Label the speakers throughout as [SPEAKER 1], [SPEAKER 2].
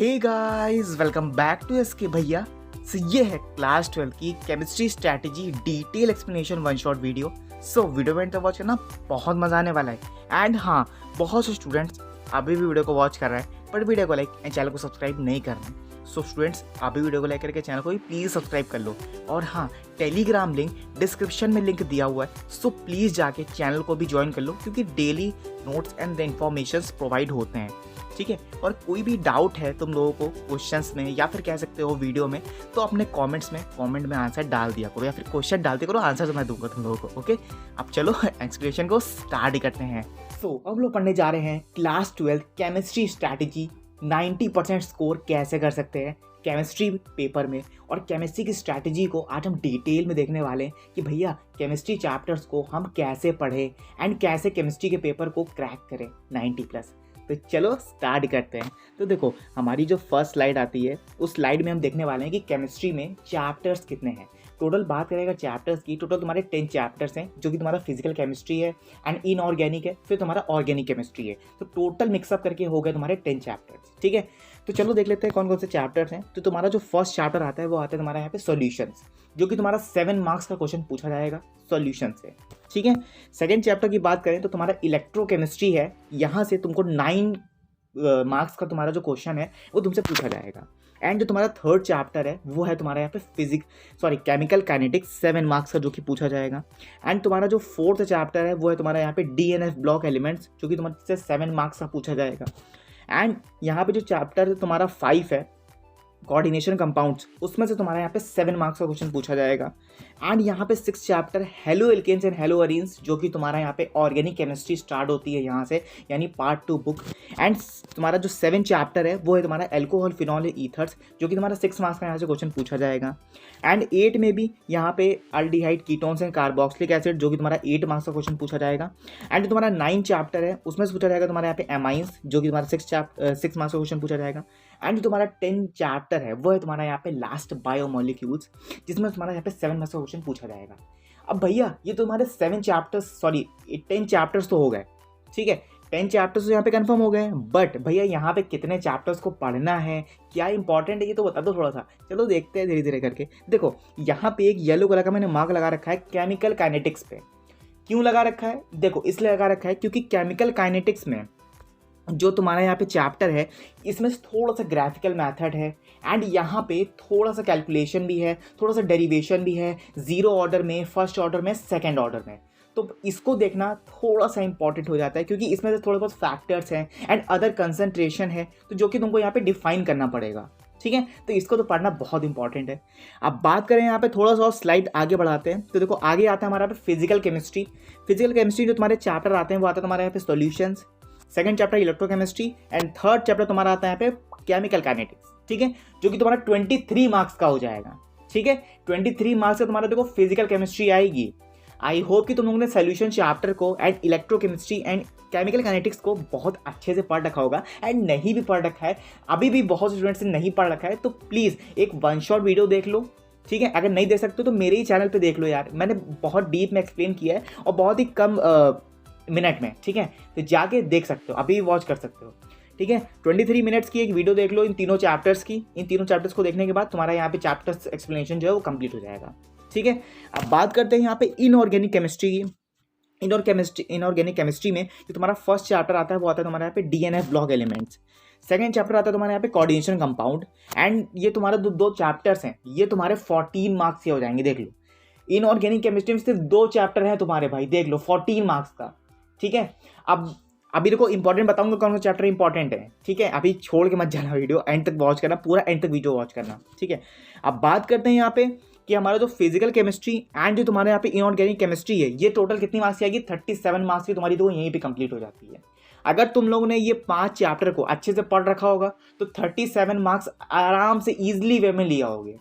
[SPEAKER 1] Hey guys, welcome back to SK भैया। ये है क्लास 12 की chemistry strategy detail explanation one shot video. Video में वॉच करना, बहुत मजा आने वाला है। एंड हाँ, बहुत से स्टूडेंट्स अभी भी वीडियो को वॉच कर रहे हैं पर वीडियो को लाइक एंड चैनल को सब्सक्राइब नहीं कर रहे हैं। स्टूडेंट्स, अभी वीडियो को लाइक करके चैनल को भी प्लीज़ सब्सक्राइब कर लो। और हाँ, टेलीग्राम लिंक डिस्क्रिप्शन में लिंक दिया हुआ है, प्लीज़ जाके चैनल को भी ज्वाइन कर लो क्योंकि daily notes and the informations provide होते हैं। ठीक है, और कोई भी डाउट है तुम लोगों को क्वेश्चंस में या फिर कह सकते हो वीडियो में, तो अपने कमेंट में आंसर डाल दिया करो या फिर क्वेश्चन डालते करो, आंसर मैं दूंगा तुम लोगों को। ओके, अब चलो एक्सप्लेनेशन को स्टार्ट करते हैं। अब लोग पढ़ने जा रहे हैं क्लास 12 केमिस्ट्री स्ट्रैटेजी। 90% स्कोर कैसे कर सकते हैं केमिस्ट्री पेपर में, और केमिस्ट्री की स्ट्रैटेजी को आज हम डिटेल में देखने वाले हैं कि भैया केमिस्ट्री चैप्टर्स को हम कैसे पढ़ें एंड कैसे केमिस्ट्री के पेपर को क्रैक करें 90+। तो चलो स्टार्ट करते हैं। तो देखो, हमारी जो फर्स्ट स्लाइड आती है उस स्लाइड में हम देखने वाले हैं कि केमिस्ट्री में चैप्टर्स कितने हैं। टोटल बात करेगा चैप्टर्स की, टोटल तुम्हारे 10 चैप्टर्स हैं, जो कि तुम्हारा फिजिकल केमिस्ट्री है एंड इनऑर्गेनिक है, फिर तुम्हारा ऑर्गेनिक केमिस्ट्री है। तो टोटल मिक्सअप करके हो गए तुम्हारे 10 चैप्टर्स। ठीक है, तो चलो देख लेते हैं कौन कौन से चैप्टर्स हैं। तो तुम्हारा जो फर्स्ट चैप्टर आता है वो आता है तुम्हारा यहाँ पे सॉल्यूशंस, जो कि तुम्हारा 7 मार्क्स का क्वेश्चन पूछा जाएगा सॉल्यूशन से। ठीक है, सेकेंड चैप्टर की बात करें तो तुम्हारा इलेक्ट्रोकेमिस्ट्री है, यहाँ से तुमको 9 मार्क्स का तुम्हारा जो क्वेश्चन है वो तुमसे पूछा जाएगा। एंड जो तुम्हारा थर्ड चैप्टर है वो है तुम्हारा यहाँ पे केमिकल काइनेटिक्स, 7 मार्क्स का, जो कि पूछा जाएगा। एंड तुम्हारा जो फोर्थ चैप्टर है वो है तुम्हारा यहाँ पे डीएनएफ ब्लॉक एलिमेंट्स, जो कि तुम्हारे से 7 मार्क्स का पूछा जाएगा। एंड यहाँ पे जो चैप्टर तुम्हारा 5 है कोऑर्डिनेशन कंपाउंड्स, उसमें से तुम्हारा यहाँ पे 7 मार्क्स का क्वेश्चन पूछा जाएगा। एंड यहाँ पे 6 chapter haloalkanes and haloarenes, जो कि तुम्हारा यहाँ पे ऑर्गेनिक केमिस्ट्री स्टार्ट होती है यहाँ से, यानी पार्ट 2 बुक। एंड तुम्हारा जो 7 चैप्टर है वो है तुम्हारा एल्कोहल, फिनॉल, ईथर्स, जो कि तुम्हारा 6 मार्क्स का यहाँ से क्वेश्चन पूछा जाएगा। एंड 8 में भी यहाँ पे aldehyde, ketones and carboxylic acid, जो कि तुम्हारा 8 मार्क्स का क्वेश्चन पूछा जाएगा। एंड तुम्हारा 9 चैप्टर है उसमें से पूछा जाएगा तुम्हारा यहाँ पे एमाइंस, जो कि तुम्हारा 6 मार्क्स का क्वेश्चन पूछा जाएगा। एंड जो तुम्हारा 10 चैप्टर है वो है तुम्हारा यहाँ पे लास्ट बायोमोलिक्यूल्स, जिसमें तुम्हारा यहाँ पे 7 मार्क्स का क्वेश्चन पूछा जाएगा। अब भैया ये तो तुम्हारे 10 चैप्टर्स तो हो गए। ठीक है, 10 चैप्टर्स तो यहाँ पे कंफर्म हो गए, बट भैया यहाँ पे कितने चैप्टर्स को पढ़ना है, क्या इंपॉर्टेंट है, ये तो बता दो थोड़ा सा। चलो देखते हैं धीरे धीरे करके। देखो, यहाँ पे एक येलो कलर का मैंने मार्क लगा रखा है केमिकल काइनेटिक्स पे। क्यों लगा रखा है? देखो, इसलिए लगा रखा है क्योंकि केमिकल काइनेटिक्स में जो तुम्हारा यहाँ पे चैप्टर है इसमें थोड़ा सा ग्राफिकल मेथड है, एंड यहाँ पे थोड़ा सा कैलकुलेशन भी है, थोड़ा सा डेरिवेशन भी है, 0 ऑर्डर में, फर्स्ट ऑर्डर में, सेकंड ऑर्डर में। तो इसको देखना थोड़ा सा इंपॉर्टेंट हो जाता है क्योंकि इसमें से थोड़े बहुत फैक्टर्स हैं एंड अदर कंसंट्रेशन है, तो जो कि तुमको यहाँ पे डिफाइन करना पड़ेगा। ठीक है, तो इसको तो पढ़ना बहुत इंपॉर्टेंट है। अब बात करें यहाँ पे थोड़ा सा और स्लाइड आगे बढ़ाते हैं, तो देखो आगे आता है हमारा पे फिजिकल केमिस्ट्री। फिजिकल केमिस्ट्री जो तुम्हारे चैप्टर आते हैं वो आता है तुम्हारे यहाँ पे solutions, second chapter electrochemistry, and third chapter तुम्हारा आता है यहाँ पे केमिकल काइनेटिक्स। ठीक है, जो कि तुम्हारा 23 मार्क्स का हो जाएगा। ठीक है, 23 मार्क्स का तुम्हारा देखो फिजिकल केमिस्ट्री आएगी। आई होप कि तुम लोगों ने सोल्यूशन चैप्टर को and electrochemistry and chemical kinetics को बहुत अच्छे से पढ़ रखा होगा, एंड नहीं भी पढ़ रखा है, अभी भी बहुत स्टूडेंट्स ने नहीं पढ़ रखा है, तो प्लीज़ एक वन शॉट वीडियो देख लो। ठीक है, अगर नहीं देख सकते तो मेरे ही चैनल पे देख लो यार, मैंने बहुत डीप में एक्सप्लेन किया है और बहुत ही कम मिनट में। ठीक है, तो जाके देख सकते हो, अभी वॉच कर सकते हो। ठीक है, 23 मिनट्स की एक वीडियो देख लो इन तीनों चैप्टर्स की। इन तीनों चैप्टर्स को देखने के बाद तुम्हारा यहाँ पे चैप्टर्स एक्सप्लेनेशन जो है वो कंप्लीट हो जाएगा। ठीक है, अब बात करते हैं यहाँ पे इनऑर्गेनिक केमिस्ट्री की। इनऑर्गेनिक केमिस्ट्री में जो तुम्हारा फर्स्ट चैप्टर आता है वो आता है तुम्हारा यहाँ पे DNF block elements. Second chapter आता है तुम्हारे यहाँ पे कोऑर्डिनेशन कंपाउंड। एंड ये तुम्हारे दो चैप्टर्स हैं, ये तुम्हारे 14 मार्क्स के हो जाएंगे। देख लो, इनऑर्गेनिक केमिस्ट्री में सिर्फ 2 चैप्टर हैं तुम्हारे भाई, देख लो 14 मार्क्स का। ठीक है, अब अभी देखो इंपॉर्टेंट बताऊंगा कौन सा चैप्टर इंपॉर्टेंट है। ठीक है, अभी छोड़ के मत जाना वीडियो, एंड तक वॉच करना, पूरा एंड तक वीडियो वॉच करना। ठीक है, अब बात करते हैं यहाँ पे कि हमारा जो फिजिकल केमिस्ट्री एंड जो तुम्हारे यहाँ पे इनऑर्गेनिक केमिस्ट्री है, ये टोटल कितनी मार्क्स की आएगी? 37 मार्क्स की तुम्हारी तो यहीं पे कंप्लीट हो जाती है। अगर तुम लोगों ने ये 5 चैप्टर को अच्छे से पढ़ रखा होगा तो 37 मार्क्स आराम से ईजिली वे में लिया होगे।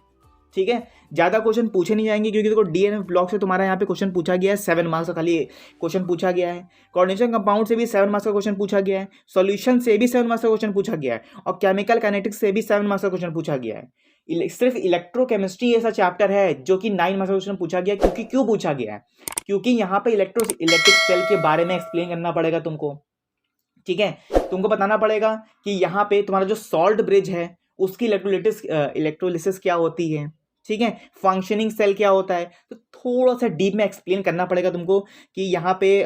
[SPEAKER 1] ठीक है, ज़्यादा क्वेश्चन पूछे नहीं जाएंगे क्योंकि देखो डीएनएफ ब्लॉक से तुम्हारा यहाँ पे क्वेश्चन पूछा गया है, 7 मार्क्स का खाली क्वेश्चन पूछा गया है। कोऑर्डिनेशन कंपाउंड से भी 7 मार्क्स का क्वेश्चन पूछा गया है। सॉल्यूशन से भी 7 मार्क्स का क्वेश्चन पूछा गया है, और केमिकल काइनेटिक्स से भी 7 मार्क्स का क्वेश्चन पूछा गया है। सिर्फ इलेक्ट्रोकेमिस्ट्री ऐसा चैप्टर है जो कि 9 मार्क्स का क्वेश्चन पूछा गया है। क्योंकि क्यों पूछा गया है? क्योंकि यहाँ पे इलेक्ट्रिक सेल के बारे में एक्सप्लेन करना पड़ेगा तुमको। ठीक है। तुमको बताना पड़ेगा कि यहाँ पे तुम्हारा जो सॉल्ट ब्रिज है उसकी इलेक्ट्रोलिसिस क्या होती है, ठीक है, फंक्शनिंग सेल क्या होता है। तो थोड़ा सा डीप में एक्सप्लेन करना पड़ेगा तुमको कि यहाँ पे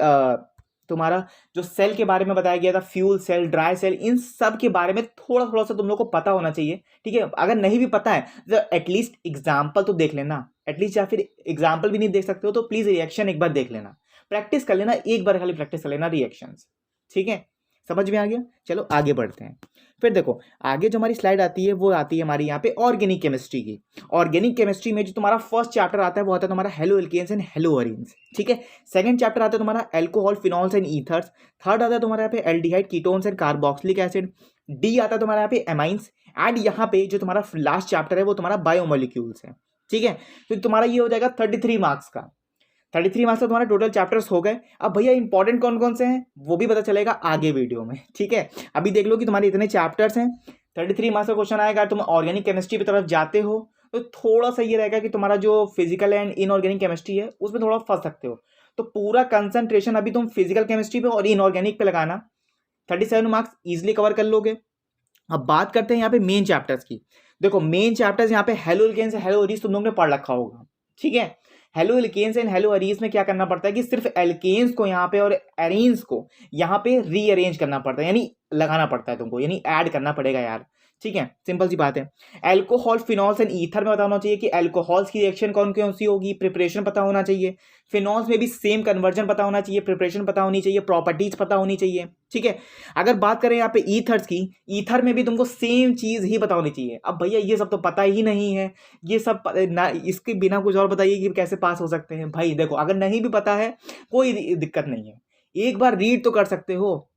[SPEAKER 1] तुम्हारा जो सेल के बारे में बताया गया था, फ्यूल सेल, ड्राई सेल, इन सब के बारे में थोड़ा थोड़ा सा तुम लोग को पता होना चाहिए, ठीक है। अगर नहीं भी पता है तो एटलीस्ट एग्जाम्पल तो देख लेना एटलीस्ट, या फिर एग्जाम्पल भी नहीं देख सकते हो तो प्लीज रिएक्शन एक बार देख लेना, प्रैक्टिस कर लेना, एक बार खाली प्रैक्टिस कर लेना रिएक्शंस, ठीक है। समझ में आ गया। चलो आगे बढ़ते हैं। फिर देखो आगे जो हमारी स्लाइड आती है वो आती है हमारी यहाँ पे ऑर्गेनिक केमिस्ट्री की। ऑर्गेनिक केमिस्ट्री में जो तुम्हारा फर्स्ट चैप्टर आता है वो आता है तुम्हारा haloalkanes and haloarenes, ठीक है। सेकंड चैप्टर आता है तुम्हारा alcohol, phenols and ethers. Third आता है तुम्हारा यहाँ पे aldehyde, ketones and carboxylic acid. D आता है तुम्हारा यहाँ पे एमाइंस। एंड यहाँ पे जो तुम्हारा लास्ट चैप्टर है वो तुम्हारा बायोमोलिक्यूल्स है, ठीक है। तो तुम्हारा ये हो जाएगा 33 मार्क्स का। 33 मार्क्स का तुम्हारे टोटल चैप्टर्स हो गए। अब भैया इंपॉर्टेंट कौन कौन से हैं वो भी पता चलेगा आगे वीडियो में, ठीक है। अभी देख लो कि तुम्हारे इतने चैप्टर्स हैं, 33 मार्क्स का क्वेश्चन आएगा, तुम ऑर्गेनिक केमिस्ट्री की तरफ जाते हो तो थोड़ा सा ये रहेगा कि तुम्हारा जो फिजिकल एंड इनऑर्गेनिक केमिस्ट्री है उसमें थोड़ा फंस सकते हो। तो पूरा कंसंट्रेशन अभी तुम फिजिकल केमिस्ट्री पे और इनऑर्गेनिक पे लगाना, 37 मार्क्स इजिली कवर कर लोगे। अब बात करते हैं यहाँ पे मेन चैप्टर्स की। देखो मेन चैप्टर्स यहाँ पे हेलो एल्केन्स, हेलो अरीज तुम लोग ने पढ़ रखा होगा, ठीक है। Haloalkanes and haloarenes में क्या करना पड़ता है कि सिर्फ एल्केन्स को यहाँ पे और एरीन्स को यहाँ पे रीअरेंज करना पड़ता है, यानी लगाना पड़ता है तुमको, यानी ऐड करना पड़ेगा यार, ठीक है। सिंपल सी बात है। अल्कोहल, फिनॉल्स एंड ईथर में पता होना चाहिए कि अल्कोहल्स की रिएक्शन कौन कौन सी होगी, प्रिपरेशन पता होना चाहिए। फिनॉल्स में भी सेम कन्वर्जन पता होना चाहिए, प्रिपरेशन पता होनी चाहिए, प्रॉपर्टीज पता होनी चाहिए, ठीक है। अगर बात करें यहाँ पे ईथर्स की, ईथर में भी तुमको सेम चीज ही पता होनी चाहिए। अब भैया ये सब तो पता ही नहीं है, ये सब ना, इसके बिना कुछ और बताइए कि कैसे पास हो सकते हैं। भाई देखो अगर नहीं भी पता है कोई दिक्कत नहीं है, एक बार रीड तो कर सकते हो,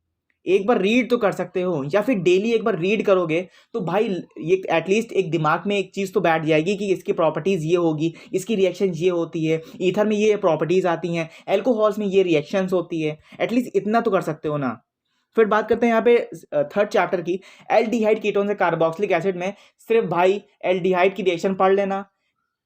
[SPEAKER 1] एक बार रीड तो कर सकते हो, या फिर डेली एक बार रीड करोगे तो भाई ये एटलीस्ट एक दिमाग में एक चीज़ तो बैठ जाएगी कि इसकी प्रॉपर्टीज़ ये होगी, इसकी रिएक्शन ये होती है, ईथर में ये प्रॉपर्टीज़ आती हैं, एल्कोहल्स में ये रिएक्शंस होती है, एटलीस्ट इतना तो कर सकते हो ना। फिर बात करते हैं यहाँ पे थर्ड चैप्टर की, एल्डिहाइड, कीटोन से कार्बोक्सिलिक एसिड में सिर्फ भाई एल्डिहाइड की रिएक्शन पढ़ लेना,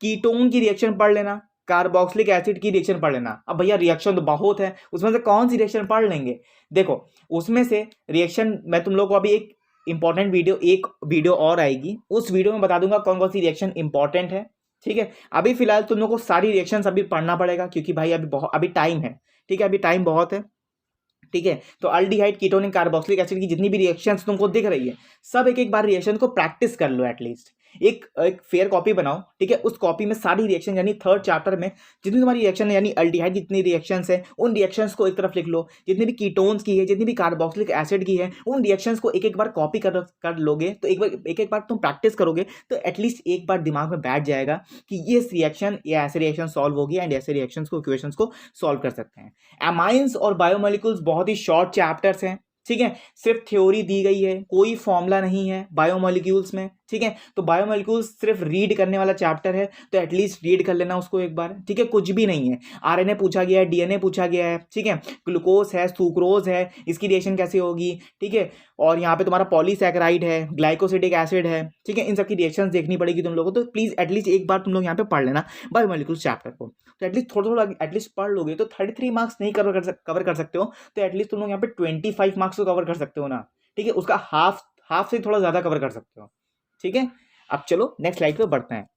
[SPEAKER 1] कीटोन की रिएक्शन पढ़ लेना, कार्बोक्सिलिक एसिड की रिएक्शन पढ़ लेना। अब भैया रिएक्शन तो बहुत है, उसमें से कौन सी रिएक्शन पढ़ लेंगे। देखो उसमें से रिएक्शन मैं तुम लोग को अभी एक इंपॉर्टेंट एक वीडियो और आएगी, उस वीडियो में बता दूंगा कौन कौन सी रिएक्शन इंपॉर्टेंट है, ठीक है। अभी फिलहाल तुम लोग को सारी रिएक्शंस अभी पढ़ना पड़ेगा क्योंकि भाई अभी टाइम है, ठीक है, अभी टाइम बहुत है, ठीक है। तो अल्डिहाइड, कीटोनिक, कार्बोक्सिलिक एसिड की जितनी भी रिएक्शंस तुमको दिख रही है सब एक बार रिएक्शन को प्रैक्टिस कर लो एटलीस्ट, एक फेयर कॉपी बनाओ, ठीक है। उस कॉपी में सारी रिएक्शन यानी थर्ड चैप्टर में जितनी तुम्हारी रिएक्शन है, यानी अल्डिहाइड जितनी रिएक्शंस है उन रिएक्शंस को एक तरफ लिख लो, जितनी भी कीटोन्स की है, जितनी भी कार्बोक्सिलिक एसिड की है, उन रिएक्शंस को एक बार कॉपी कर लोगे तो एक बार तुम प्रैक्टिस करोगे तो एटलीस्ट एक बार दिमाग में बैठ जाएगा कि ये रिएक्शन, ये ऐसे रिएक्शन सॉल्व होगी एंड ऐसे रिएक्शंस को, इक्वेशंस को सॉल्व कर सकते हैं। एमाइंस और बायोमोलिक्यूल्स बहुत ही शॉर्ट चैप्टर्स हैं, ठीक है, सिर्फ थ्योरी दी गई है, कोई फॉर्मूला नहीं है बायोमोलिक्यूल्स में, ठीक है। तो बायोमोलिक्यूल्स सिर्फ रीड करने वाला चैप्टर है, तो एटलीस्ट रीड कर लेना उसको एक बार, ठीक है। कुछ भी नहीं है, आरएनए पूछा गया है, डीएनए पूछा गया है, ठीक है, ग्लूकोज है, सुक्रोज है, इसकी रिएक्शन कैसे होगी, ठीक है। और यहाँ पे तुम्हारा पॉलीसैकेराइड है, ग्लाइकोसिडिक एसिड है, ठीक है, इन सब की रिएक्शन देखनी पड़ेगी तुम लोगों को। तो प्लीज एटलीस्ट एक बार तुम लोग यहाँ पे पढ़ लेना बायोमोलिक्यूल्स चैप्टर को, तो एटलीस्ट थोड़ा थोड़ा एटलीस्ट पढ़ लोगे तो 33 मार्क्स नहीं कवर कर सकते हो तो एटलीस्ट तुम लोग यहाँ पे 25 मार्क्स को कवर कर सकते हो ना, ठीक है। उसका हाफ से थोड़ा ज्यादा कवर कर सकते हो, ठीक है। अब चलो नेक्स्ट स्लाइड पे बढ़ते हैं।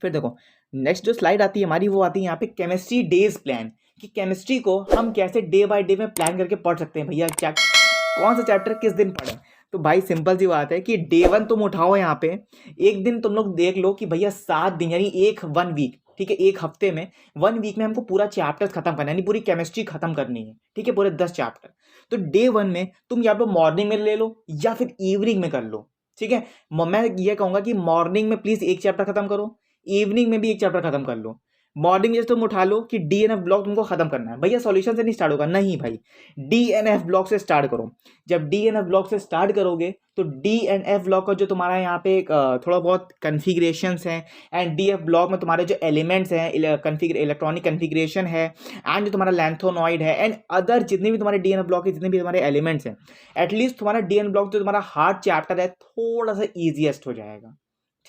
[SPEAKER 1] फिर देखो नेक्स्ट जो स्लाइड आती है हमारी वो आती है यहाँ पे केमिस्ट्री डेज प्लान, कि केमिस्ट्री को हम कैसे डे बाय डे में प्लान करके पढ़ सकते हैं। भैया क्या कौन सा चैप्टर किस दिन पढ़ें, तो भाई सिंपल सी बात है कि डे 1 तुम उठाओ, यहाँ पे एक दिन तुम लोग देख लो कि भैया 7 दिन यानी 1 वीक, ठीक है, एक हफ्ते में 1 वीक में हमको पूरा चैप्टर खत्म करना है, यानी पूरी केमिस्ट्री खत्म करनी है, ठीक है, पूरे 10 चैप्टर। तो डे 1 में तुम या तो मॉर्निंग में ले लो या फिर इवनिंग में कर लो, ठीक है। मैं ये कहूंगा कि मॉर्निंग में प्लीज एक चैप्टर खत्म करो, इवनिंग में भी एक चैप्टर खत्म कर लो। मॉर्निंग जैसे तुम उठा लो कि डीएनएफ ब्लॉक तुमको खत्म करना है, भैया सॉल्यूशन से नहीं स्टार्ट होगा, नहीं भाई, डीएनएफ ब्लॉक से स्टार्ट करो। जब डीएनएफ ब्लॉक से स्टार्ट करोगे तो डीएनएफ ब्लॉक का जो तुम्हारा यहाँ पे थोड़ा बहुत कन्फिग्रेशंस हैं, एंड डीएफ ब्लॉक में तुम्हारे जो एलिमेंट्स हैं, इलेक्ट्रॉनिक कन्फिग्रेशन है, एंड जो तुम्हारा लैंथोनॉइड है, एंड अदर जितने भी तुम्हारे डीएनएफ ब्लॉक के जितने भी तुम्हारे एलिमेंट्स हैं, एटलीस्ट तुम्हारा डीएनएफ ब्लॉक जो तुम्हारा हार्ड चैप्टर है थोड़ा सा ईजिएस्ट हो जाएगा,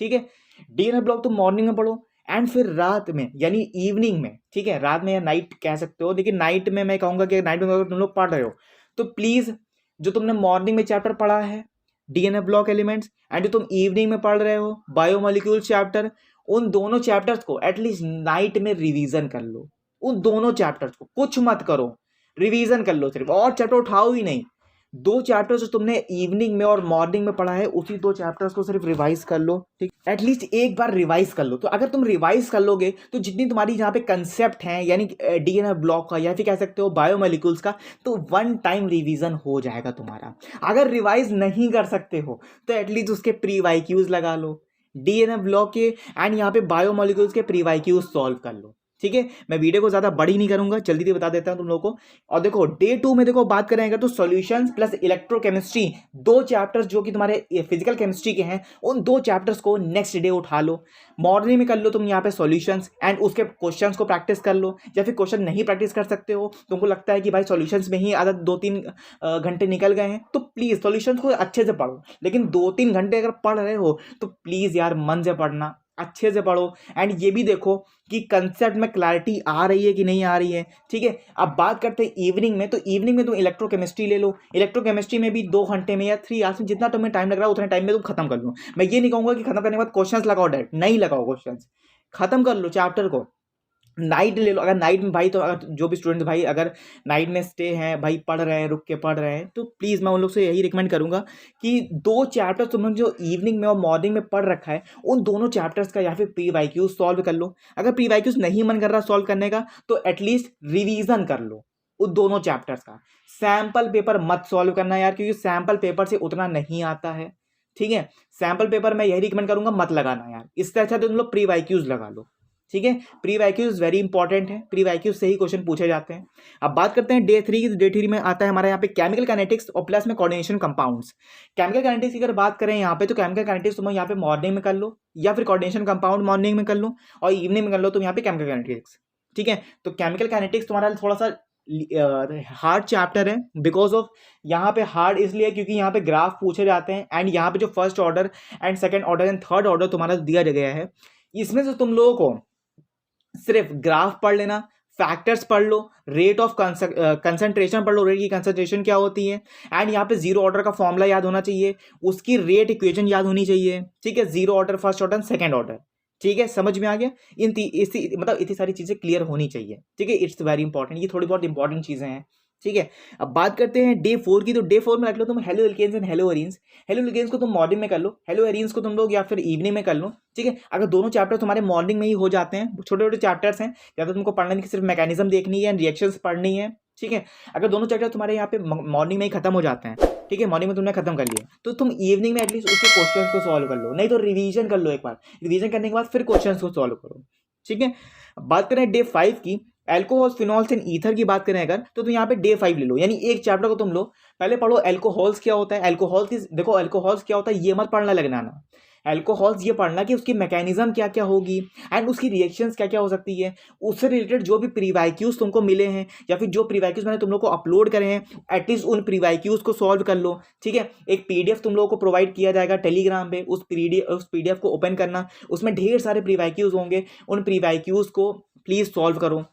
[SPEAKER 1] ठीक है। डीएनएफ ब्लॉक तुम मॉर्निंग में पढ़ो एंड फिर रात में यानी इवनिंग में, ठीक है, रात में या नाइट कह सकते हो, लेकिन नाइट में मैं कहूंगा कि नाइट में अगर तुम लोग पढ़ रहे हो तो प्लीज जो तुमने मॉर्निंग में चैप्टर पढ़ा है डीएनए ब्लॉक एलिमेंट्स, एंड जो तुम इवनिंग में पढ़ रहे हो बायोमोलिक्यूल चैप्टर, उन दोनों चैप्टर्स को एटलीस्ट नाइट में रिवीजन कर लो। उन दोनों चैप्टर्स को कुछ मत करो, रिवीजन कर लो सिर्फ, और चैप्टर उठाओ ही नहीं। दो चैप्टर्स जो तुमने इवनिंग में और मॉर्निंग में पढ़ा है उसी दो चैप्टर्स को सिर्फ रिवाइज कर लो, ठीक, एटलीस्ट एक बार रिवाइज कर लो। तो अगर तुम रिवाइज कर लोगे तो जितनी तुम्हारी यहाँ पे कंसेप्ट हैं, यानी डीएनए ब्लॉक का या फिर कह सकते हो बायोमोलिक्यूल्स का, तो वन टाइम रिवीजन हो जाएगा तुम्हारा। अगर रिवाइज नहीं कर सकते हो तो एटलीस्ट उसके प्री वाईक्यूज लगा लो, डीएनए ब्लॉक के एंड यहाँ पे बायोमोलिक्यूल्स के प्री वाईक्यूज सॉल्व कर लो, ठीक है। मैं वीडियो को ज़्यादा बड़ी नहीं करूंगा, जल्दी से बता देता हूं तुम लोगों को। और देखो डे 2 में देखो बात करेंगे तो सॉल्यूशंस प्लस इलेक्ट्रोकेमिस्ट्री, दो चैप्टर्स जो कि तुम्हारे फिजिकल केमिस्ट्री के हैं, उन दो चैप्टर्स को नेक्स्ट डे उठा लो। मॉर्निंग में कर लो तुम यहाँ पे सॉल्यूशंस एंड उसके क्वेश्चंस को प्रैक्टिस कर लो, या फिर क्वेश्चन नहीं प्रैक्टिस कर सकते हो, तुमको लगता है कि भाई सॉल्यूशंस में ही आधा 2-3 घंटे निकल गए हैं, तो प्लीज़ सॉल्यूशंस को अच्छे से पढ़ो। लेकिन 2-3 घंटे अगर पढ़ रहे हो तो प्लीज़ यार मन से पढ़ना, अच्छे से पढ़ो, एंड ये भी देखो कि कंसेप्ट में क्लैरिटी आ रही है कि नहीं आ रही है, ठीक है। अब बात करते हैं इवनिंग में, तो इवनिंग में तुम इलेक्ट्रोकेमिस्ट्री ले लो। इलेक्ट्रोकेमिस्ट्री में भी 2 घंटे में या 3 आवर्स में जितना तुम्हें टाइम लग रहा है उतने टाइम में तुम खत्म कर लो। मैं ये नहीं कहूँगा कि खत्म करने के बाद क्वेश्चंस लगाओ, डायरेक्ट नहीं लगाओ क्वेश्चंस, खत्म कर लो चैप्टर को। नाइट ले लो, अगर नाइट में भाई, तो अगर जो भी स्टूडेंट भाई अगर नाइट में स्टे हैं भाई, पढ़ रहे हैं, रुक के पढ़ रहे हैं, तो प्लीज़ मैं उन लोग से यही रिकमेंड करूंगा कि 2 चैप्टर्स तुमने जो इवनिंग में और मॉर्निंग में पढ़ रखा है उन दोनों चैप्टर्स का या फिर प्री वाईक्यूज सॉल्व कर लो। अगर प्री वाईक्यूज नहीं मन कर रहा सॉल्व करने का तो एटलीस्ट रिवीजन कर लो उन दोनों चैप्टर्स का। सैम्पल पेपर मत सॉल्व करना यार, क्योंकि सैम्पल पेपर से उतना नहीं आता है, ठीक है। सैम्पल पेपर मैं यही रिकमेंड करूंगा मत लगाना यार, इससे अच्छा तो तुम लोग प्री वाईक्यूज लगा लो, ठीक है। प्री वाईक्यूज वेरी इंपॉर्टेंट है, प्री वाईक्यूज से ही क्वेश्चन पूछे जाते हैं। अब बात करते हैं डे 3 की। डे 3 में आता है हमारे यहाँ पे केमिकल काइनेटिक्स और प्लस में कोऑर्डिनेशन कंपाउंड्स। केमिकल काइनेटिक्स की अगर बात करें यहाँ पे, तो केमिकल काइनेटिक्स तुम यहाँ पे मॉर्निंग में कर लो, या फिर कोऑर्डिनेशन कंपाउंड मॉर्निंग में कर लो और इवनिंग में कर लो तुम यहाँ पे केमिकल काइनेटिक्स, ठीक है। तो केमिकल काइनेटिक्स तुम्हारा थोड़ा सा हार्ड चैप्टर है, बिकॉज ऑफ यहाँ पे हार्ड इसलिए क्योंकि यहाँ पे ग्राफ पूछे जाते हैं, एंड यहाँ पे जो first order and second order and third order तुम्हारा दिया गया है, इसमें से तुम लोगों को सिर्फ ग्राफ पढ़ लेना, फैक्टर्स पढ़ लो, रेट ऑफ कंसंट्रेशन पढ़ लो, रेट की कंसंट्रेशन क्या होती है, एंड यहाँ पे जीरो ऑर्डर का फॉर्मूला याद होना चाहिए, उसकी रेट इक्वेशन याद होनी चाहिए, ठीक है। Zero order, first order, second order, ठीक है, समझ में आ गया। मतलब इतनी सारी चीजें क्लियर होनी चाहिए, ठीक है। इट्स वेरी इंपॉर्टेंट, ये थोड़ी बहुत इंपॉर्टेंट चीजें हैं, ठीक है। अब बात करते हैं डे 4 की। तो डे 4 में रख लो तुम haloalkanes and haloarenes. Haloalkanes को तुम मॉर्निंग में कर लो, हेलो एरीन्स को तुम लोग या फिर इवनिंग में कर लो, ठीक है। अगर दोनों चैप्टर तुम्हारे मॉर्निंग में ही हो जाते हैं, छोटे छोटे चैप्टर्स हैं, या तो तुमको पढ़ने की सिर्फ मैकेनिज्म देखनी है एंड रिएक्शंस पढ़नी है, ठीक है। अगर दोनों चैप्टर तुम्हारे यहाँ पे मॉर्निंग में ही खत्म हो जाते हैं, ठीक है, मॉर्निंग में तुमने खत्म कर लिया, तो तुम इवनिंग में एटलीस्ट उसके क्वेश्चन को सॉल्व कर लो, नहीं तो रिवीजन कर लो एक बार, रिवीजन करने के बाद फिर क्वेश्चन को सॉल्व करो, ठीक है। बात करें डे 5 की, एल्कोहल्स, फिनॉल्स एंड ईथर की बात करें अगर, तो तुम यहाँ पे डे 5 ले लो, यानी एक चैप्टर को तुम लो, पहले पढ़ो एल्कोहल्स क्या होता है। एल्कोहल्स देखो, एल्कोहल्स क्या होता है ये मत पढ़ना लगना ना, एल्कोहल्स ये पढ़ना कि उसकी मैकेनिज्म क्या क्या होगी एंड उसकी रिएक्शंस क्या क्या हो सकती है, उससे रिलेटेड जो भी प्रीवाइक्यूज तुमको मिले हैं या फिर जो प्रीवाइक्यूज मैंने तुम लोग को अपलोड करे हैं, एटलीस्ट उन प्रीवाइक्यूज को सॉल्व कर लो, ठीक है। एक पीडीएफ तुम लोगों को प्रोवाइड किया जाएगा टेलीग्राम पे, उस पीडीएफ को ओपन करना, उसमें ढेर सारे प्रीवाइक्यूज होंगे, उन प्रीवाइक्यूज को प्लीज सॉल्व करो।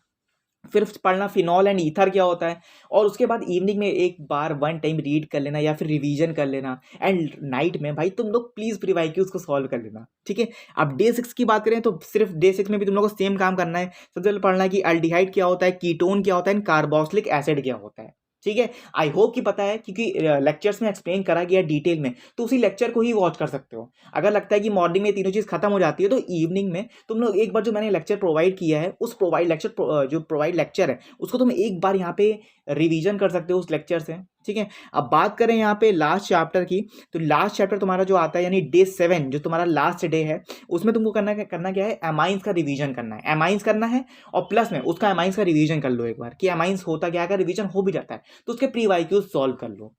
[SPEAKER 1] फिर पढ़ना फिनॉल एंड ईथर क्या होता है, और उसके बाद इवनिंग में एक बार वन टाइम रीड कर लेना या फिर रिवीजन कर लेना, एंड नाइट में भाई तुम लोग प्लीज प्रीवाइक्यूज को सॉल्व कर लेना, ठीक है। अब डे 6 की बात करें तो सिर्फ डे 6 में भी तुम लोग को सेम काम करना है। सबसे पहले पढ़ना है कि अल्डिहाइड क्या होता है, कीटोन क्या होता है, एंड कार्बोक्सिलिक एसिड क्या होता है, ठीक है। आई होप कि पता है, क्योंकि लेक्चर्स में एक्सप्लेन करा गया डिटेल में, तो उसी लेक्चर को ही वॉच कर सकते हो। अगर लगता है कि मॉर्निंग में तीनों चीज़ खत्म हो जाती है तो इवनिंग में तुम लोग एक बार जो मैंने लेक्चर प्रोवाइड किया है, उस प्रोवाइड लेक्चर है उसको तुम एक बार यहाँ पे रिवीजन कर सकते हो उस लेक्चर से, ठीक है। अब बात करें यहाँ पे लास्ट चैप्टर की, तो लास्ट चैप्टर तुम्हारा जो आता है यानी डे 7 जो तुम्हारा लास्ट डे है, उसमें तुमको करना क्या है, एमाइंस का रिवीजन करना है, एमाइंस करना है और प्लस में उसका एमाइंस का रिवीजन कर लो एक बार कि एमाइंस होता क्या है। अगर रिवीजन हो भी जाता है तो उसके प्री वाईक्यूज सॉल्व कर लो,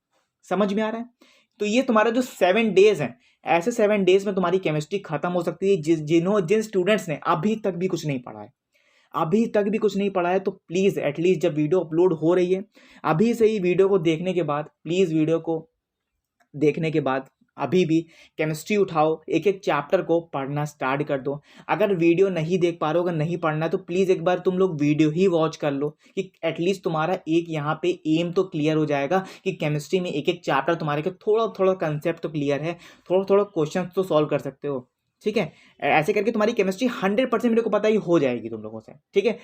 [SPEAKER 1] समझ में आ रहा है। तो ये तुम्हारा जो 7 डेज हैं, ऐसे 7 डेज में तुम्हारी केमिस्ट्री खत्म हो सकती है। जिन स्टूडेंट्स ने अभी तक भी कुछ नहीं पढ़ा है, अभी तक भी कुछ नहीं पढ़ा है, तो प्लीज़ एटलीस्ट जब वीडियो अपलोड हो रही है, अभी से ही वीडियो को देखने के बाद, प्लीज़ वीडियो को देखने के बाद अभी भी केमिस्ट्री उठाओ, एक एक चैप्टर को पढ़ना स्टार्ट कर दो। अगर वीडियो नहीं देख पा रहे हो, अगर नहीं पढ़ना है तो प्लीज़ एक बार तुम लोग वीडियो ही वॉच कर लो कि एटलीस्ट तुम्हारा एक यहाँ पे एम तो क्लियर हो जाएगा कि केमिस्ट्री में एक एक चैप्टर तुम्हारे के थोड़ा थोड़ा कंसेप्ट तो क्लियर है, थोड़ा थोड़ा क्वेश्चन तो सॉल्व कर सकते हो। ठीक है, ऐसे करके तुम्हारी केमिस्ट्री 100% मेरे को पता ही हो जाएगी तुम लोगों से। ठीक है,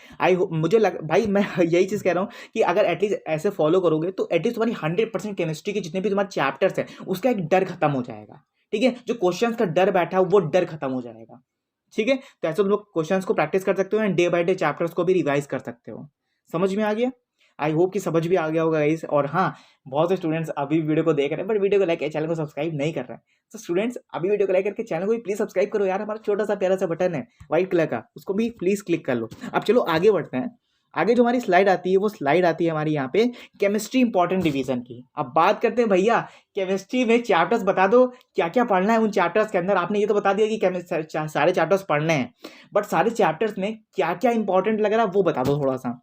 [SPEAKER 1] मुझे भाई मैं यही चीज़ कह रहा हूँ कि अगर एटलीस्ट ऐसे फॉलो करोगे तो एटलीस्ट तुम्हारी 100% केमिस्ट्री के जितने भी तुम्हारे चैप्टर्स हैं उसका एक डर खत्म हो जाएगा। ठीक है, जो क्वेश्चंस का डर बैठा है वो डर खत्म हो जाएगा। ठीक है, तो ऐसे तुम लोग क्वेश्चंस को प्रैक्टिस कर सकते हो and day by day chapters को भी रिवाइज कर सकते हो। समझ में आ गया? आई होप कि समझ भी आ गया होगा गाइस। और हाँ, बहुत से स्टूडेंट्स अभी वीडियो को देख रहे हैं बट वीडियो को लाइक चैनल को सब्सक्राइब नहीं कर रहे हैं। तो स्टूडेंट्स अभी वीडियो को लाइक करके चैनल को भी प्लीज सब्सक्राइब करो यार। हमारा छोटा सा प्यारा सा बटन है व्हाइट कलर का, उसको भी प्लीज क्लिक कर लो। अब चलो आगे बढ़ते हैं। आगे जो हमारी स्लाइड आती है वो स्लाइड आती है हमारी यहाँ पे केमिस्ट्री इंपॉर्टेंट डिवीजन की। अब बात करते हैं भैया केमिस्ट्री में चैप्टर्स बता दो क्या क्या पढ़ना है उन चैप्टर्स के अंदर। आपने ये तो बता दिया कि सारे चैप्टर्स पढ़ने हैं, बट सारे चैप्टर्स में क्या क्या इंपॉर्टेंट लग रहा है वो बता दो थोड़ा सा।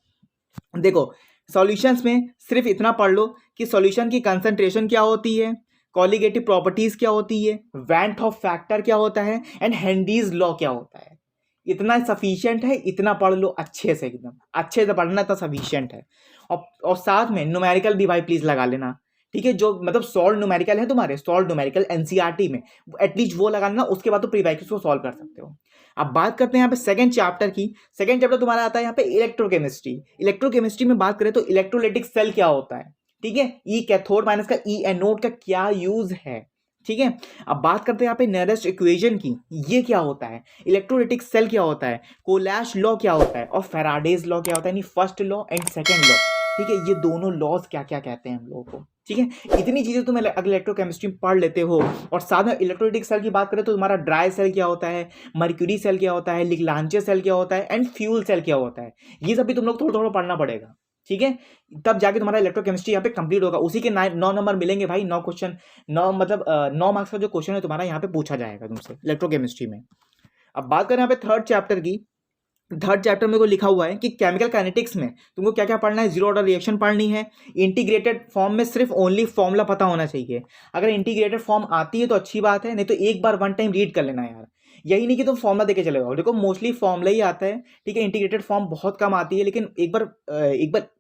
[SPEAKER 1] देखो, सॉल्यूशंस में सिर्फ इतना पढ़ लो कि सॉल्यूशन की कंसंट्रेशन क्या होती है, कॉलिगेटिव प्रॉपर्टीज क्या होती है, वैन हॉफ फैक्टर क्या होता है एंड हेनरीज लॉ क्या होता है। इतना सफिशिएंट है, इतना पढ़ लो अच्छे से, एकदम अच्छे से पढ़ना तो सफिशिएंट है। और साथ में न्यूमेरिकल भी भाई प्लीज लगा लेना। ठीक है, जो मतलब सॉल्व न्यूमेरिकल है तुम्हारे, सॉल्व न्यूमेरिकल एनसीईआरटी में एटलीस्ट वो लगाना, उसके बाद तो प्रीवाइक्यूज को सॉल्व कर सकते हो। अब बात करते हैं यहाँ पे सेकंड चैप्टर की। सेकंड चैप्टर तुम्हारा आता है यहाँ पे इलेक्ट्रोकेमिस्ट्री। इलेक्ट्रोकेमिस्ट्री में बात करें तो इलेक्ट्रोलाइटिक सेल क्या होता है। ठीक है, ई कैथोड माइनस का ई एनोड का क्या यूज है। ठीक है, अब बात करते हैं यहाँ पे नियरेस्ट इक्वेशन की, ये क्या होता है, इलेक्ट्रोलाइटिक सेल क्या होता है, कोलैश लॉ क्या होता है और फैराडेज लॉ क्या होता है, यानी first law and second law. ठीक है, ये दोनों लॉज क्या क्या कहते हैं हम लोगों को। ठीक है, इतनी चीजें तुम अगर इलेक्ट्रोकेमिस्ट्री में पढ़ लेते हो। और साथ में इलेक्ट्रोलाइटिक सेल की बात करें तो तुम्हारा ड्राई सेल क्या होता है, मर्क्यूरी सेल क्या होता है, लिग्लांजे सेल क्या होता है एंड फ्यूल सेल क्या होता है, ये सब भी तुम लोग थोड़ा थोड़ा पढ़ना पड़ेगा। ठीक है, तब जाके तुम्हारा इलेक्ट्रोकेमिस्ट्री यहाँ पे कंप्लीट होगा। उसी के 9 नंबर मिलेंगे भाई, 9 क्वेश्चन, 9 मतलब 9 मार्क्स का जो क्वेश्चन है तुम्हारा यहाँ पे पूछा जाएगा तुमसे इलेक्ट्रोकेमिस्ट्री में। अब बात करें यहाँ पे थर्ड चैप्टर की। थर्ड चैप्टर में को लिखा हुआ है कि केमिकल काइनेटिक्स में तुमको क्या क्या पढ़ना है, जीरो ऑर्डर रिएक्शन पढ़नी है। इंटीग्रेटेड फॉर्म में सिर्फ ओनली फॉर्मूला पता होना चाहिए। अगर इंटीग्रेटेड फॉर्म आती है तो अच्छी बात है, नहीं तो एक बार वन टाइम रीड कर लेना यार। यही नहीं कि तुम फॉर्मूला देके चले जाओ, देखो मोस्टली फॉर्मूला ही आता है। ठीक है, इंटीग्रेटेड फॉर्म बहुत कम आती है, लेकिन एक बार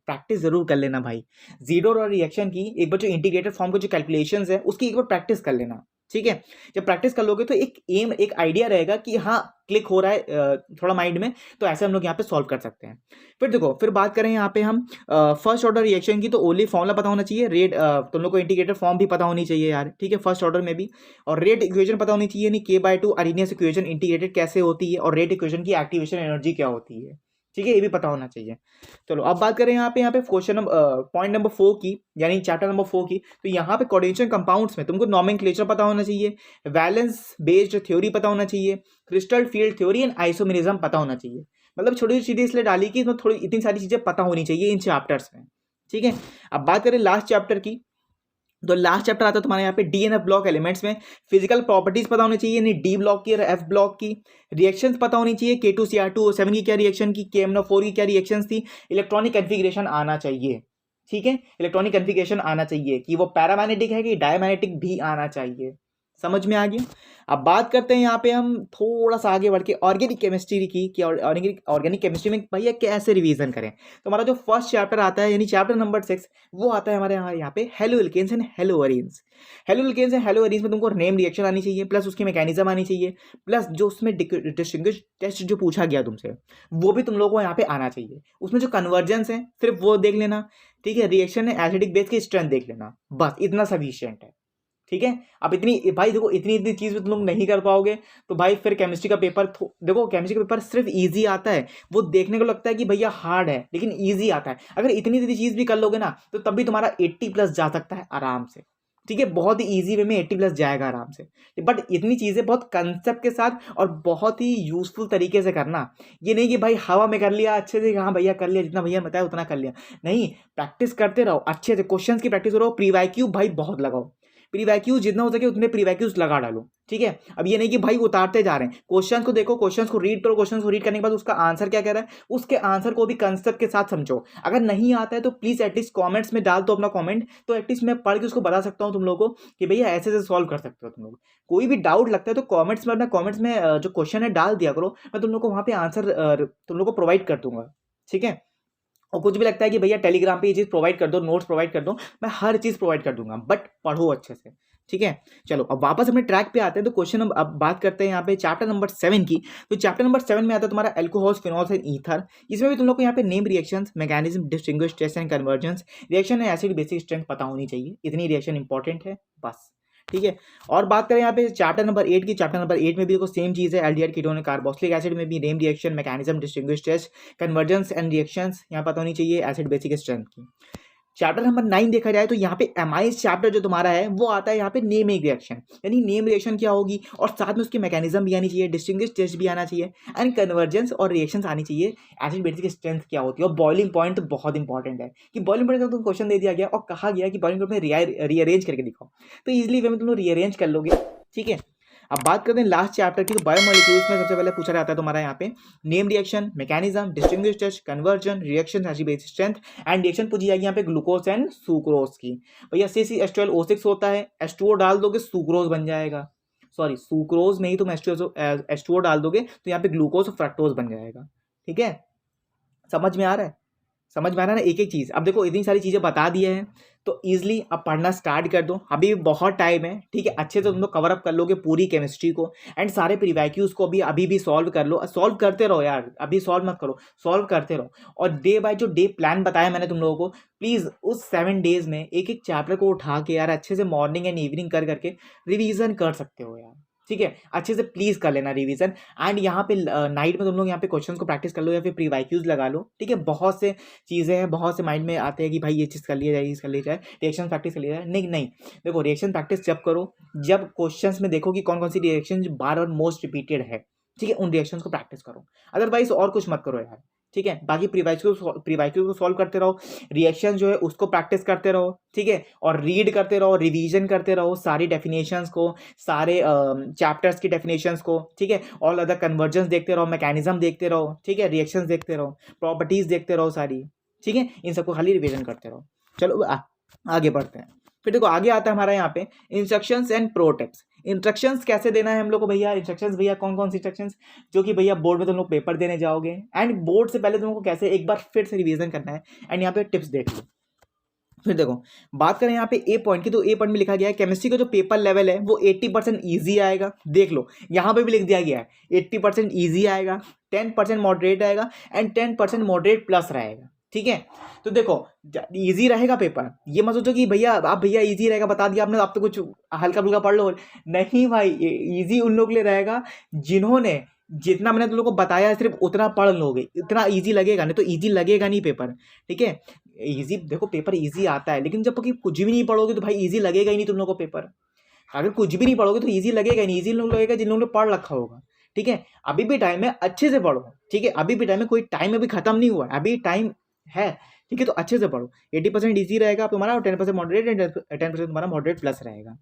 [SPEAKER 1] प्रैक्टिस जरूर कर लेना भाई। जीरो ऑर्डर रिएक्शन की एक बार जो इंटीग्रेटेड फॉर्म के जो कैलकुलेशंस है उसकी एक बार प्रैक्टिस कर लेना। ठीक है, जब प्रैक्टिस कर लोगे तो एक आइडिया रहेगा कि हाँ क्लिक हो रहा है थोड़ा माइंड में, तो ऐसे हम लोग यहाँ पे सॉल्व कर सकते हैं। फिर देखो, फिर बात करें यहाँ पे हम फर्स्ट ऑर्डर रिएक्शन की, तो ओनली फॉर्मूला पता होना चाहिए, रेट तुम लोग को इंटीग्रेटेड फॉर्म भी पता होनी चाहिए यार। ठीक है, फर्स्ट ऑर्डर में भी, और रेट इक्वेशन पता होनी चाहिए, नहीं K/2 अरेनियस इक्वेशन इंटीग्रेटेड कैसे होती है और रेट इक्वेशन की एक्टिवेशन एनर्जी क्या होती है। ठीक है, ये भी पता होना चाहिए। चलो अब बात करें यहाँ पे क्वेश्चन पॉइंट नंबर 4 की, यानी चैप्टर नंबर 4 की। तो यहाँ पे कोऑर्डिनेशन कंपाउंड्स में तुमको नॉमेनक्लेचर पता होना चाहिए, वैलेंस बेस्ड थ्योरी पता होना चाहिए, crystal field theory and isomerism पता होना चाहिए। मतलब छोटी छोटी चीजें इसलिए डाली कि थोड़ी इतनी सारी चीजें पता होनी चाहिए इन चैप्टर्स में। ठीक है, अब बात करें लास्ट चैप्टर की। तो लास्ट चैप्टर आता है तुम्हारे यहाँ पे डीएनएफ ब्लॉक एलिमेंट्स में। फिजिकल प्रॉपर्टीज पता होनी चाहिए, यानी डी ब्लॉक की और एफ ब्लॉक की। रिएक्शंस पता होनी चाहिए, K2Cr2O7 की क्या रिएक्शन की, KMnO4 की क्या रिएक्शंस थी। इलेक्ट्रॉनिक कन्फिग्रेशन आना चाहिए। ठीक है, इलेक्ट्रॉनिक कन्फिग्रेशन आना चाहिए कि वो पैरामैग्नेटिक है कि डायमैग्नेटिक भी आना चाहिए। समझ में आ गया? अब बात करते हैं यहाँ पे हम थोड़ा सा आगे बढ़ के ऑर्गेनिक केमिस्ट्री की, कि ऑर्गेनिक केमिस्ट्री में भैया कैसे रिवीजन करें। तो हमारा जो फर्स्ट चैप्टर आता है, यानी चैप्टर नंबर 6, वो आता है हमारे यहाँ पे haloalkanes and haloarenes. Haloalkanes and haloarenes में तुमको नेम रिएक्शन आनी चाहिए, प्लस उसकी मैकेनिज्म आनी चाहिए, प्लस जो उसमें डिस्टिंग्विश टेस्ट जो पूछा गया तुमसे वो भी तुम लोगों को यहाँ पे आना चाहिए। उसमें जो कन्वर्जेंस है सिर्फ वो देख लेना। ठीक है, रिएक्शन है एसिडिक बेस की स्ट्रेंथ देख लेना, बस इतना सफिशिएंट है। ठीक है, अब इतनी भाई देखो, इतनी चीज तुम लोग नहीं कर पाओगे तो भाई फिर केमिस्ट्री का पेपर देखो, केमिस्ट्री का पेपर सिर्फ इजी आता है, वो देखने को लगता है कि भैया हार्ड है लेकिन इजी आता है। अगर इतनी चीज भी कर लोगे ना तो तब भी तुम्हारा 80+ जा सकता है आराम से। ठीक है, बहुत ही इजी वे में 80+ जाएगा आराम से। बट इतनी चीजें बहुत कंसेप्ट के साथ और बहुत ही यूजफुल तरीके से करना। ये नहीं कि भाई हवा में कर लिया अच्छे से, हाँ भैया कर लिया, जितना भैया बताया उतना कर लिया, नहीं, प्रैक्टिस करते रहो अच्छे से, क्वेश्चंस की प्रैक्टिस करो, प्रीवाईक्यू भाई बहुत लगाओ। प्रीवैक्यूज जितना हो सके उतने प्रीवैक्यूज लगा डालो, ठीक है। अब ये नहीं कि भाई उतारते जा रहे हैं, क्वेश्चन को देखो, क्वेश्चन को रीड करो, क्वेश्चन को रीड करने के बाद उसका आंसर क्या कह रहा है, उसके आंसर को भी कंसेप्ट के साथ समझो। अगर नहीं आता है तो प्लीज एटलीस्ट कमेंट्स में डाल दो अपना कमेंट, तो एटलीस्ट मैं पढ़ के उसको बता सकता हूँ तुम लोगों को कि भैया ऐसे ऐसे सॉल्व कर सकते हो तुम लोग। कोई भी डाउट लगता है तो कमेंट्स में, अपना कमेंट्स में जो क्वेश्चन है डाल दिया करो, मैं तुम लोग को वहाँ पे आंसर तुम लोग को प्रोवाइड कर दूंगा, ठीक है। और कुछ भी लगता है कि भैया टेलीग्राम पे ये चीज़ प्रोवाइड कर दो, नोट्स प्रोवाइड कर दो, मैं हर चीज़ प्रोवाइड कर दूंगा, बट पढ़ो अच्छे से, ठीक है। चलो अब वापस अपने ट्रैक पे आते हैं। तो क्वेश्चन अब बात करते हैं यहाँ पे चैप्टर नंबर 7 की। तो चैप्टर नंबर 7 में आता है तुम्हारा अल्कोहल्स, फिनॉल्स एंड ईथर। इसमें भी तुम लोग को यहाँ पे name reactions, mechanism, distinguish, test and conversions, reaction है एसिड बेसिक स्ट्रेंथ पता होनी चाहिए, इतनी रिएक्शन इंपॉर्टेंट है बस, ठीक है। और बात करें यहाँ पे चैप्टर नंबर 8 की, चैप्टर नंबर 8 में भी देखो सेम चीज़ है, एल्डिहाइड, कीटोन, कार्बोक्सिलिक एसिड में भी name reaction, mechanism, distinguish, test, conversions and reactions यहाँ पता होनी चाहिए, एसिड बेसिक स्ट्रेंथ की। चैप्टर नंबर 9 देखा जाए तो यहाँ पे एमाइज चैप्टर जो तुम्हारा है वो आता है यहाँ पे नेम रिएक्शन, यानी नेम रिएक्शन क्या होगी और साथ में उसकी मैकेनिज्म भी आनी चाहिए, डिस्टिंग्विश टेस्ट भी आना चाहिए एंड कन्वर्जेंस और रिएक्शंस आनी चाहिए, एसिड बेसिक स्ट्रेंथ क्या होती है। और बॉइलिंग पॉइंट तो बहुत इंपॉर्टेंट है कि बॉइलिंग पॉइंट का तुम क्वेश्चन दे दिया गया और कहा गया कि बॉइलिंग पॉइंट में रीअरेंज करके दिखाओ, तो ईजिली वे में तुम लोग रीअरेंज कर लोगे, ठीक है। अब बात करते हैं लास्ट चैप्टर की। तो बायोमोलिक्यूल्स में सबसे पहले पूछा जाता है तुम्हारा यहाँ पे name reaction, mechanism, distinguish test, conversion, reaction, acid basic strength and reaction पूछी जाएगी यहाँ पे ग्लूकोज एंड सुक्रोज की। भैया CH2O6 होता है, H2O डाल दोगे सुक्रोज बन जाएगा, सॉरी सुक्रोज नहीं तुम H2O डाल दोगे तो यहाँ पे ग्लूकोज और फ्रक्टोज बन जाएगा, ठीक है। समझ में आ रहा है, समझ में आ रहा है ना एक एक चीज़। अब देखो इतनी सारी चीज़ें बता दिए हैं तो ईजिली अब पढ़ना स्टार्ट कर दो, अभी भी बहुत टाइम है, ठीक है। अच्छे से तुम लोग कवर अप कर लोगे पूरी केमिस्ट्री को एंड सारे प्रीवैक्यूज को भी अभी भी सॉल्व कर लो, सॉल्व करते रहो यार, अभी सॉल्व मत करो, सॉल्व करते रहो। और डे बाय जो डे प्लान बताया मैंने तुम लोगों को, प्लीज़ उस 7 डेज में एक एक चैप्टर को उठा के यार अच्छे से मॉर्निंग एंड इवनिंग कर करके रिविजन कर सकते हो यार, ठीक है। अच्छे से प्लीज़ कर लेना रिवीजन एंड यहाँ पे नाइट में तुम लोग यहाँ पे क्वेश्चंस को प्रैक्टिस कर लो या फिर प्रीवाइक्यूज लगा लो, ठीक है। बहुत से चीज़ें हैं, बहुत से माइंड में आते हैं कि भाई ये चीज़ कर लिया जाए, ये कर लिया जाए, रिएक्शन प्रैक्टिस कर लिया जाए, नहीं नहीं। देखो रिएक्शन प्रैक्टिस जब करो जब क्वेश्चंस में देखो कि कौन कौन सी रिएक्शन बार बार मोस्ट रिपीटेड है, ठीक है, उन रिएक्शंस को प्रैक्टिस करो, अदरवाइज और कुछ मत करो यार, ठीक है। बाकी प्रीवाइक्यूज को सॉल्व करते रहो, रिएक्शन जो है उसको प्रैक्टिस करते रहो, ठीक है। और रीड करते रहो, रिवीजन करते रहो सारी डेफिनेशंस को, सारे चैप्टर्स की डेफिनेशंस को, ठीक है। ऑल अदर कन्वर्जेंस देखते रहो, मैकेनिज्म देखते रहो, ठीक है, रिएक्शंस देखते रहो, प्रॉपर्टीज देखते रहो सारी, ठीक है। इन सबको खाली रिवीजन करते रहो। चलो आगे बढ़ते हैं। फिर देखो आगे आता है हमारा यहाँ पे instructions and pro tips. Instructions कैसे देना है हम लोग को भैया, इंस्ट्रक्शंस भैया कौन कौन सी इंस्ट्रक्शंस जो कि भैया बोर्ड में तुम लोग पेपर देने जाओगे एंड बोर्ड से पहले तुम लोग को कैसे एक बार फिर से रिवीजन करना है एंड यहाँ पे टिप्स देख लो। फिर देखो बात करें यहाँ पे ए पॉइंट की, तो ए पॉइंट में लिखा गया है केमिस्ट्री का जो पेपर लेवल है वो 80% ईजी आएगा, देख लो यहाँ पे भी लिख दिया गया है 80% ईजी आएगा, 10% मॉडरेट आएगा एंड 10% मॉडरेट प्लस रहेगा, ठीक है। तो देखो इजी रहेगा पेपर, ये मत सोचो कि भैया आप भैया इजी रहेगा बता दिया आपने, आप तो कुछ हल्का फुल्का पढ़ लो, नहीं भाई इजी उन लोग के लिए रहेगा जिन्होंने जितना मैंने तुम लोग को बताया सिर्फ उतना पढ़ लोगे, इतना इजी लगेगा, नहीं तो इजी लगेगा नहीं पेपर, ठीक है। इजी देखो पेपर इजी आता है, लेकिन जब कुछ भी नहीं पढ़ोगे तो भाई इजी लगेगा ही नहीं तुम लोग को पेपर। अगर कुछ भी नहीं पढ़ोगे तो इजी लगेगा ही नहीं, इजी लोग लगेगा जिन लोगों ने पढ़ रखा होगा, ठीक है। अभी भी टाइम है, अच्छे से पढ़ो, ठीक है। अभी भी टाइम है, कोई टाइम अभी खत्म नहीं हुआ है, अभी टाइम है, ठीक है। तो अच्छे से पढ़ो, 80% ईजी रहेगा तुम्हारा और 10% मॉडरेट एंड 10% तुम्हारा मॉडरेट प्लस रहेगा।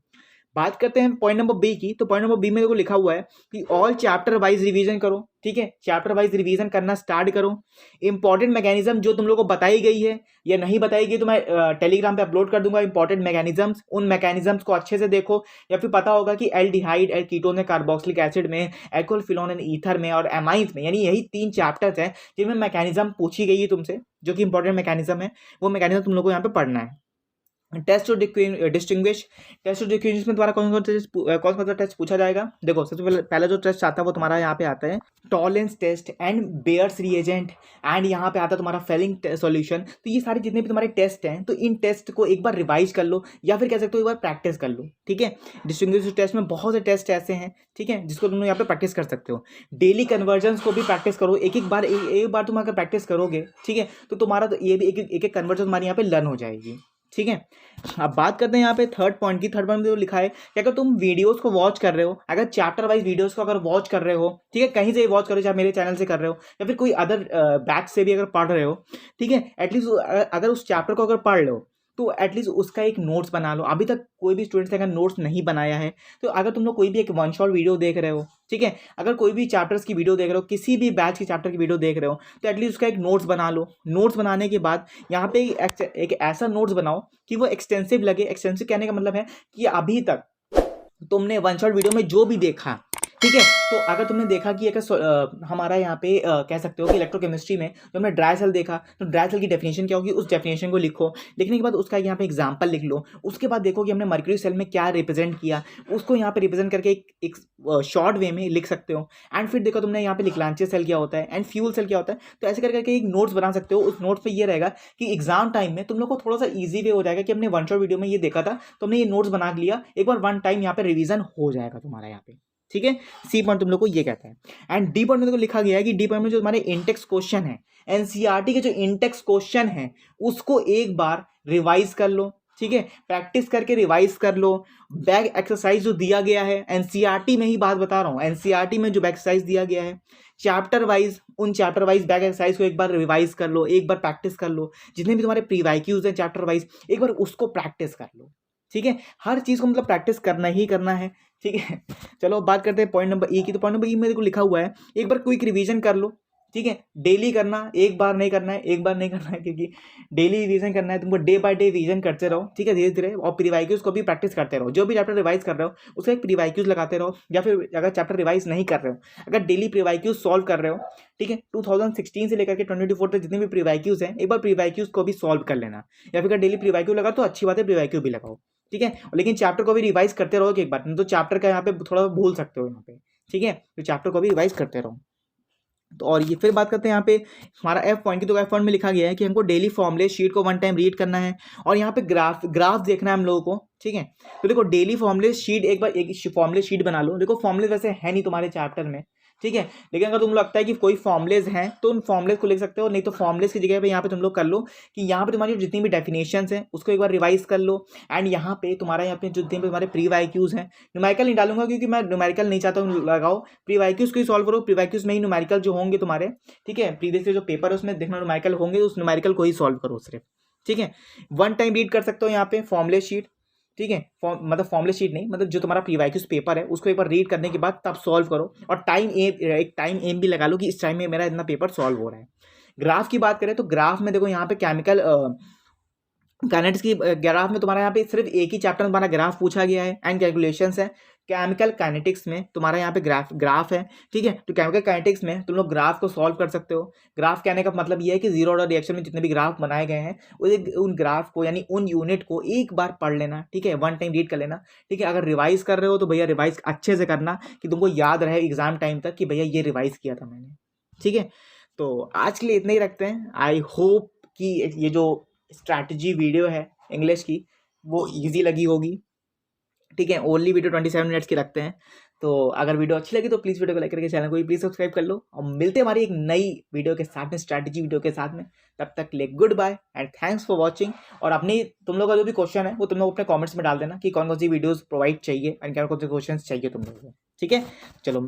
[SPEAKER 1] बात करते हैं पॉइंट नंबर बी की। तो पॉइंट नंबर बी में देखो लिखा हुआ है कि ऑल चैप्टर वाइज रिवीजन करो, ठीक है। चैप्टर वाइज रिवीजन करना स्टार्ट करो। इंपॉर्टेंट मैकेनिज्म जो तुम लोग को बताई गई है या नहीं बताई गई तो मैं टेलीग्राम पे अपलोड कर दूंगा इंपॉर्टेंट मैकेनिज्म्स, उन मैकेनिज्म्स को अच्छे से देखो। या फिर पता होगा कि एल्डिहाइड, कीटोन में, कार्बोक्सिलिक एसिड में, एल्कोहल, फिनॉल एंड ईथर में और एमाइंस में, यानी यही 3 चैप्टर्स हैं जिनमें मैकेनिज्म पूछी गई है तुमसे, जो कि इंपॉर्टेंट मैकेनिज्म है, वो मैकेनिज्म तुम लोग को यहाँ पे पढ़ना है। टेस्ट और डिस्टिंग्विश, टेस्ट और डिस्टिंग्विश में तुम्हारा कौन सा टेस्ट पूछा जाएगा। देखो सबसे पहला जो टेस्ट आता है वो तुम्हारा यहाँ पे आता है Tollens test and Baeyer's reagent and यहाँ पे आता है तुम्हारा फेलिंग सॉल्यूशन। तो ये सारे जितने भी तुम्हारे टेस्ट हैं तो इन टेस्ट को एक बार रिवाइज कर लो या फिर कह सकते हो एक बार प्रैक्टिस कर लो, ठीक है। डिस्टिंग्विश टेस्ट में बहुत से टेस्ट ऐसे हैं, ठीक है, जिसको तुम यहाँ पे प्रैक्टिस कर सकते हो। डेली कन्वर्जन्स को भी प्रैक्टिस करो, एक बार तुम अगर प्रैक्टिस करोगे, ठीक है, तो तुम्हारा तो ये भी एक कन्वर्जन तुम्हारी यहाँ पे लर्न हो जाएगी, ठीक है। अब बात करते हैं यहाँ पे थर्ड पॉइंट की। थर्ड पॉइंट में तो लिखा है कि अगर तुम वीडियोस को वॉच कर रहे हो, अगर चैप्टर वाइज वीडियोस को अगर वॉच कर रहे हो, ठीक है, कहीं से वॉच करो, चाहे मेरे चैनल से कर रहे हो या फिर कोई अदर बैच से भी अगर पढ़ रहे हो, ठीक है, एटलीस्ट अगर उस चैप्टर को अगर पढ़ लो तो एटलीस्ट उसका एक नोट्स बना लो। अभी तक कोई भी स्टूडेंट्स अगर नोट्स नहीं बनाया है तो अगर तुम लोग कोई भी एक वन शॉट वीडियो देख रहे हो, ठीक है, अगर कोई भी चैप्टर्स की वीडियो देख रहे हो, किसी भी बैच की चैप्टर की वीडियो देख रहे हो, तो एटलीस्ट उसका एक नोट्स बना लो। नोट्स बनाने के बाद यहाँ पे एक ऐसा नोट्स बनाओ कि वो एक्सटेंसिव लगे। एक्सटेंसिव कहने का मतलब है कि अभी तक तुमने वन शॉट वीडियो में जो भी देखा, ठीक है, तो अगर तुमने देखा कि अगर हमारा यहाँ पे कह सकते हो कि इलेक्ट्रोकेमिस्ट्री में जो हमने ड्राई सेल देखा, तो ड्राई सेल की डेफिनेशन क्या होगी, उस डेफिनेशन को लिखो। लिखने के बाद उसका यहाँ पे एग्जांपल लिख लो। उसके बाद देखो कि हमने मर्क्यूरी सेल में क्या रिप्रेजेंट किया, उसको यहाँ पे रिप्रेजेंट करके एक शॉर्ट वे में लिख सकते हो। एंड फिर देखो तुमने यहाँ पे लिक्लांचिया सेल क्या होता है एंड फ्यूल सेल क्या होता है, तो ऐसे करके एक नोट्स बना सकते हो। उस नोट्स पर ये रहेगा कि एग्जाम टाइम में तुम लोग को थोड़ा सा ईजी वे हो जाएगा कि हमने वन शॉट वीडियो में ये देखा था, तो हमने ये नोट्स बना लिया, एक बार वन टाइम यहाँ पे रिविजन हो जाएगा तुम्हारा यहाँ पे, ठीक है। सी पॉइंट तुम लोग को ये कहता है। एंड डी पॉइंट में देखो लिखा गया है कि डी पॉइंट में जो हमारे इंटेक्स क्वेश्चन है, एनसीईआरटी के जो इंटेक्स क्वेश्चन है उसको एक बार रिवाइज कर लो, ठीक है, प्रैक्टिस करके रिवाइज कर लो। बैक एक्सरसाइज जो दिया गया है एनसीईआरटी में ही बात बता रहा हूँ, एनसीईआरटी में जो बैक एक्सरसाइज दिया गया है चैप्टर वाइज, उन चैप्टर वाइज बैक एक्सरसाइज को एक बार रिवाइज कर लो, एक बार प्रैक्टिस कर लो। जितने भी तुम्हारे प्रीवाइक्यूज हैं चैप्टर वाइज एक बार उसको प्रैक्टिस कर लो, ठीक है। हर चीज़ को मतलब प्रैक्टिस करना ही करना है, ठीक है। चलो बात करते हैं पॉइंट नंबर ई की। तो पॉइंट नंबर ई में देखो लिखा हुआ है एक बार क्विक रिवीजन कर लो, ठीक है। डेली करना, एक बार नहीं करना है, एक बार नहीं करना है, क्योंकि डेली रिवीजन करना है तुमको। डे बाय डे रिवीजन करते रहो, ठीक है, धीरे धीरे। और प्रीवाइक्यूज को भी प्रैक्टिस करते रहो। जो भी चैप्टर रिवाइज कर रहे हो उसका एक प्रीवाइक्यूज लगाते रहो, या फिर अगर चैप्टर रिवाइज नहीं कर रहे हो, अगर डेली प्रीवाइक्यूज सॉल्व कर रहे हो, ठीक है, 2016 से लेकर के 2024 तक जितने भी प्रीवाइक्यूज हैं एक बार प्रीवाइक्यूज को भी सॉल्व कर लेना। या फिर अगर डेली प्रीवाइक्यू लगा तो अच्छी बात है, प्रीवाइक्यू भी लगाओ, ठीक है। लेकिन चैप्टर को भी रिवाइज करते रहो एक बार, नहीं तो चैप्टर का यहाँ पे थोड़ा भूल सकते हो यहाँ पे, ठीक है। तो चैप्टर को भी रिवाइज करते रहो। तो और ये फिर बात करते हैं यहाँ पे हमारा एफ पॉइंट की। तो एफ पॉइंट में लिखा गया है कि हमको डेली फॉर्मूले शीट को वन टाइम रीड करना है और यहाँ पे ग्राफ देखना है हम लोगों को, ठीक है। तो देखो डेली फॉर्मूले शीट एक बार एक फॉर्मूले शीट बना लो। देखो फॉर्मूले वैसे है नहीं तुम्हारे चैप्टर में, ठीक है, लेकिन अगर तुम लगता है कि कोई फॉर्मुलेज हैं तो उन फॉर्मुलेज को लिख सकते हो। नहीं तो फॉर्मुलेज की जगह पे यहाँ पे तुम लोग कर लो कि यहाँ पे तुम्हारी जितनी भी डेफिनेशंस हैं उसको एक बार रिवाइज कर लो। एंड यहाँ पे तुम्हारा यहाँ पे जितने भी तुम्हारे प्रीवाइक्यूज हैं, न्यूमेरिकल नहीं डालूंगा क्योंकि मैं न्यूमेरिकल नहीं चाहता हूँ लगाओ, प्रीवाइक्यूज को ही सॉल्व करो। प्रीवाइक्यूज में ही न्यूमेरिकल जो होंगे तुम्हारे, ठीक है, प्रीवियस के जो पेपर है उसमें देखना न्यूमेरिकल होंगे, उस न्यूमेरिकल को ही सॉल्व करो सिर्फ, ठीक है। वन टाइम रीड कर सकते हो यहाँ पे फॉर्मुले शीट, ठीक है। मतलब फॉर्मुले शीट नहीं, मतलब जो तुम्हारा प्रीवाइक्यूज पेपर है उसको एक बार रीड करने के बाद तब सॉल्व करो। और एक टाइम एम भी लगा लो कि इस टाइम में मेरा इतना पेपर सॉल्व हो रहा है। ग्राफ की बात करें तो ग्राफ में देखो यहाँ पे केमिकल काइनेटिक्स की ग्राफ में तुम्हारा यहाँ पे सिर्फ एक ही चैप्टर में तुम्हारा ग्राफ पूछा गया है एंड कैलकुलेशंस है। केमिकल काइनेटिक्स में तुम्हारा यहाँ पे ग्राफ है, ठीक है। तो केमिकल काइनेटिक्स में तुम लोग ग्राफ को सॉल्व कर सकते हो। ग्राफ कहने का मतलब ये है कि जीरो ऑर्डर रिएक्शन में जितने भी ग्राफ बनाए गए हैं उन ग्राफ को यानी उन यूनिट को एक बार पढ़ लेना, ठीक है, वन टाइम रीड कर लेना, ठीक है। अगर रिवाइज कर रहे हो तो भैया रिवाइज अच्छे से करना कि तुमको याद रहे एग्जाम टाइम तक कि भैया ये रिवाइज किया था मैंने, ठीक है। तो आज के लिए इतना ही रखते हैं। आई होप कि ये जो स्ट्रैटेजी वीडियो है इंग्लिश की वो इजी लगी होगी, ठीक है। ओनली वीडियो 27 मिनट्स की रखते हैं। तो अगर वीडियो अच्छी लगी तो प्लीज़ वीडियो को लाइक करके चैनल को भी प्लीज़ सब्सक्राइब कर लो। और मिलते हैं हमारी एक नई वीडियो के साथ में, स्ट्रैटेजी वीडियो के साथ में। तब तक ले good bye and thanks for watching. और अपनी तुम लोग का जो भी क्वेश्चन है वो तुम लोग अपने कॉमेंट्स में डाल देना कि कौन कौन सी वीडियोज़ प्रोवाइड चाहिए एंड कौन कौन से क्वेश्चन चाहिए तुम लोगों को, ठीक है। चलो